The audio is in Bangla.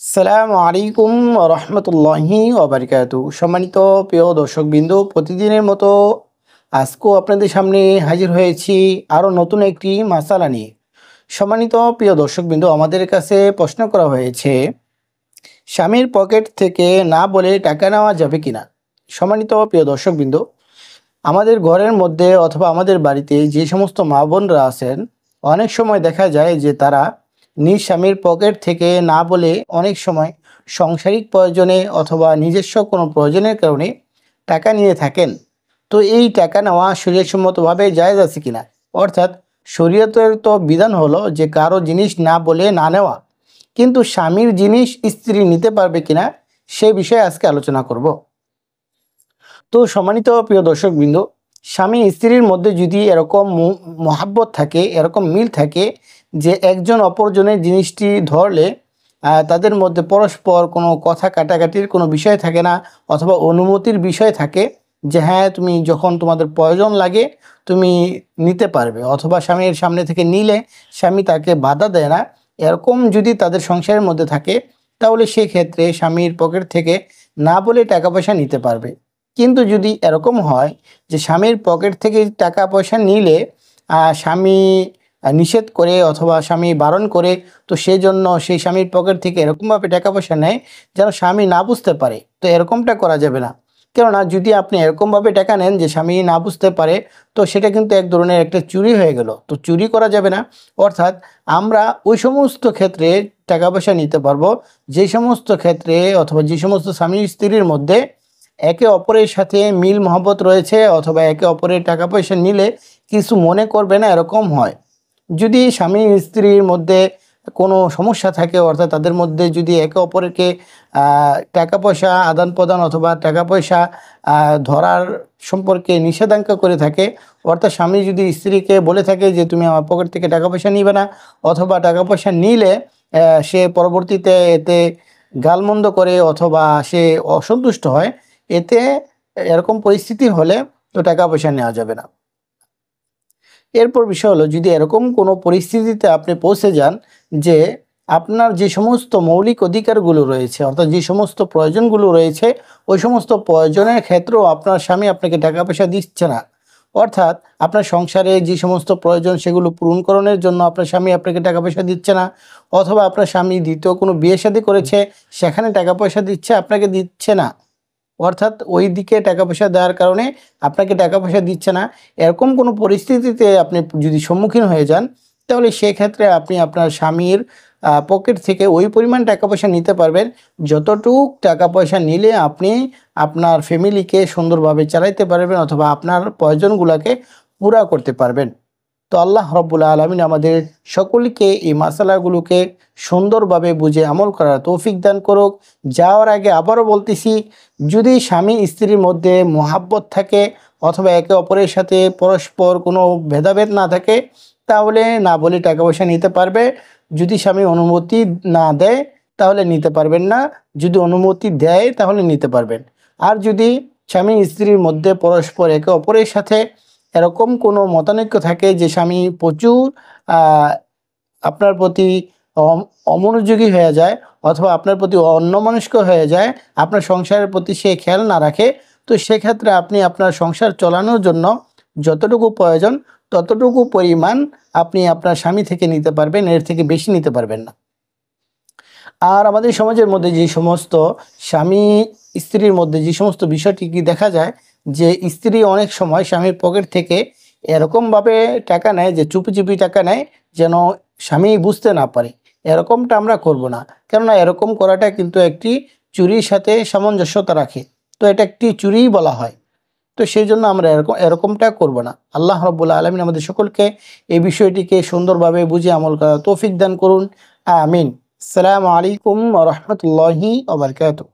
আসসালামু আলাইকুম রহমতুল্লাহি ওবারকাতু। সম্মানিত প্রিয় দর্শকবৃন্দ, প্রতিদিনের মতো আজকেও আপনাদের সামনে হাজির হয়েছি আরও নতুন একটি মাসালা নিয়ে। সম্মানিত প্রিয় দর্শকবৃন্দ, আমাদের কাছে প্রশ্ন করা হয়েছে, স্বামীর পকেট থেকে না বলে টাকা নেওয়া যাবে কিনা। সম্মানিত প্রিয় দর্শকবৃন্দ, আমাদের ঘরের মধ্যে অথবা আমাদের বাড়িতে যে সমস্ত মা বোনরা আছেন, অনেক সময় দেখা যায় যে তারা নিজ স্বামীর পকেট থেকে না বলে অনেক সময় সাংসারিক প্রয়োজনে অথবা নিজস্ব কোনো প্রয়োজনের কারণে টাকা নিয়ে থাকেন। তো এই টাকা নেওয়া শরীয়তসম্মতভাবে জায়েজ আছে কিনা, অর্থাৎ শরীয়তের তো বিধান হলো যে কারো জিনিস না বলে না নেওয়া, কিন্তু স্বামীর জিনিস স্ত্রী নিতে পারবে কিনা সে বিষয়ে আজকে আলোচনা করব। তো সম্মানিত প্রিয় দর্শকবৃন্দ, স্বামী স্ত্রীর মধ্যে যদি এরকম মহাব্বত থাকে, এরকম মিল থাকে যে একজন অপরজনের জিনিসটি ধরলে তাদের মধ্যে পরস্পর কোনো কথা কাটাকাটির কোনো বিষয় থাকে না, অথবা অনুমতির বিষয় থাকে যে হ্যাঁ তুমি যখন তোমাদের প্রয়োজন লাগে তুমি নিতে পারবে, অথবা স্বামীর সামনে থেকে নিলে স্বামী তাকে বাধা দেয় না, এরকম যদি তাদের সংসারের মধ্যে থাকে তাহলে সেক্ষেত্রে স্বামীর পকেট থেকে না বলে টাকা পয়সা নিতে পারবে। কিন্তু যদি এরকম হয় যে স্বামীর পকেট থেকে টাকা পয়সা নিলে স্বামী নিষেধ করে অথবা স্বামী বারণ করে, তো সেই জন্য সেই স্বামীর পকেট থেকে এরকমভাবে টাকা পয়সা নেয় যেন স্বামী না বুঝতে পারে, তো এরকমটা করা যাবে না। কেননা যদি আপনি এরকমভাবে টাকা নেন যে স্বামী না বুঝতে পারে, তো সেটা কিন্তু এক ধরনের একটা চুরি হয়ে গেল, তো চুরি করা যাবে না। অর্থাৎ আমরা ওই সমস্ত ক্ষেত্রে টাকা পয়সা নিতে পারবো যে সমস্ত ক্ষেত্রে অথবা যে সমস্ত স্বামী স্ত্রীর মধ্যে একে অপরের সাথে মিল মহব্বত রয়েছে, অথবা একে অপরের টাকা পয়সা নিলে কিছু মনে করবে না, এরকম হয়। যদি স্বামী স্ত্রীর মধ্যে কোনো সমস্যা থাকে, অর্থাৎ তাদের মধ্যে যদি একে অপরকে টাকা পয়সা আদান প্রদান অথবা টাকা পয়সা ধরার সম্পর্কে নিষেধাজ্ঞা করে থাকে, অর্থাৎ স্বামী যদি স্ত্রীকে বলে থাকে যে তুমি আমার পকেট থেকে টাকা পয়সা নিবে না, অথবা টাকা পয়সা নিলে সে পরবর্তীতে এতে গালমন্দ করে অথবা সে অসন্তুষ্ট হয়, এতে এরকম পরিস্থিতি হলে তো টাকা পয়সা নেওয়া যাবে না। এরপর বিষয় হলো, যদি এরকম কোনো পরিস্থিতিতে আপনি পৌঁছে যান যে আপনার যে সমস্ত মৌলিক অধিকারগুলো রয়েছে, অর্থাৎ যে সমস্ত প্রয়োজনগুলো রয়েছে, ওই সমস্ত প্রয়োজনের ক্ষেত্রেও আপনার স্বামী আপনাকে টাকা পয়সা দিচ্ছে না, অর্থাৎ আপনার সংসারে যে সমস্ত প্রয়োজন সেগুলো পূরণকরণের জন্য আপনার স্বামী আপনাকে টাকা পয়সা দিচ্ছে না, অথবা আপনার স্বামী দ্বিতীয় কোনো বিয়ে শাদী করেছে সেখানে টাকা পয়সা দিচ্ছে, আপনাকে দিচ্ছে না, অর্থাৎ ওই দিকে টাকা পয়সা দেওয়ার কারণে আপনাকে টাকা পয়সা দিচ্ছে না, এরকম কোনো পরিস্থিতিতে আপনি যদি সম্মুখীন হয়ে যান, তাহলে সেক্ষেত্রে আপনি আপনার স্বামীর পকেট থেকে ওই পরিমাণ টাকা পয়সা নিতে পারবেন যতটুক টাকা পয়সা নিলে আপনি আপনার ফ্যামিলিকে সুন্দরভাবে চালাইতে পারবেন অথবা আপনার প্রয়োজনগুলোকে পুরা করতে পারবেন। তো আল্লাহ রব্বুল আলামিন আমাদের সকলকে এই মাসালাগুলোকে সুন্দরভাবে বুঝে আমল করার তৌফিক দান করুক। যাওয়ার আগে আবারও বলতেছি, যদি স্বামী স্ত্রীর মধ্যে মহাব্বত থাকে অথবা একে অপরের সাথে পরস্পর কোনো ভেদাভেদ না থাকে, তাহলে না বলে টাকা পয়সা নিতে পারবে। যদি স্বামী অনুমতি না দেয় তাহলে নিতে পারবেন না, যদি অনুমতি দেয় তাহলে নিতে পারবেন। আর যদি স্বামী স্ত্রীর মধ্যে পরস্পর একে অপরের সাথে এরকম কোনো মতানৈক্য থাকে যে স্বামী প্রচুর আপনার প্রতি অমনোযোগী হয়ে যায় অথবা আপনার প্রতি অন্যমনস্ক হয়ে যায়, আপনার সংসারের প্রতি সে খেয়াল না রাখে, তো সেক্ষেত্রে আপনি আপনার সংসার চালানোর জন্য যতটুকু প্রয়োজন ততটুকু পরিমাণ আপনি আপনার স্বামী থেকে নিতে পারবেন, এর থেকে বেশি নিতে পারবেন না। আর আমাদের সমাজের মধ্যে যে সমস্ত স্বামী স্ত্রীর মধ্যে যে সমস্ত বিষয়টি কি দেখা যায় যে স্ত্রী অনেক সময় স্বামীর পকেট থেকে এরকমভাবে টাকা নেয় যে চুপি চুপি টাকা নেয় যেন স্বামী বুঝতে না পারে, এরকমটা আমরা করব না। কেননা এরকম করাটা কিন্তু একটি চুরির সাথে সামঞ্জস্যতা রাখে, তো এটা একটি চুরিই বলা হয়। তো সেই জন্য আমরা এরকমটা করব না। আল্লাহ রাব্বুল আলামিন আমাদের সকলকে এই বিষয়টিকে সুন্দরভাবে বুঝে আমল করার তৌফিক দান করুন, আমিন। আসসালামু আলাইকুম ওয়া রাহমাতুল্লাহি ওয়া বারাকাতুহু।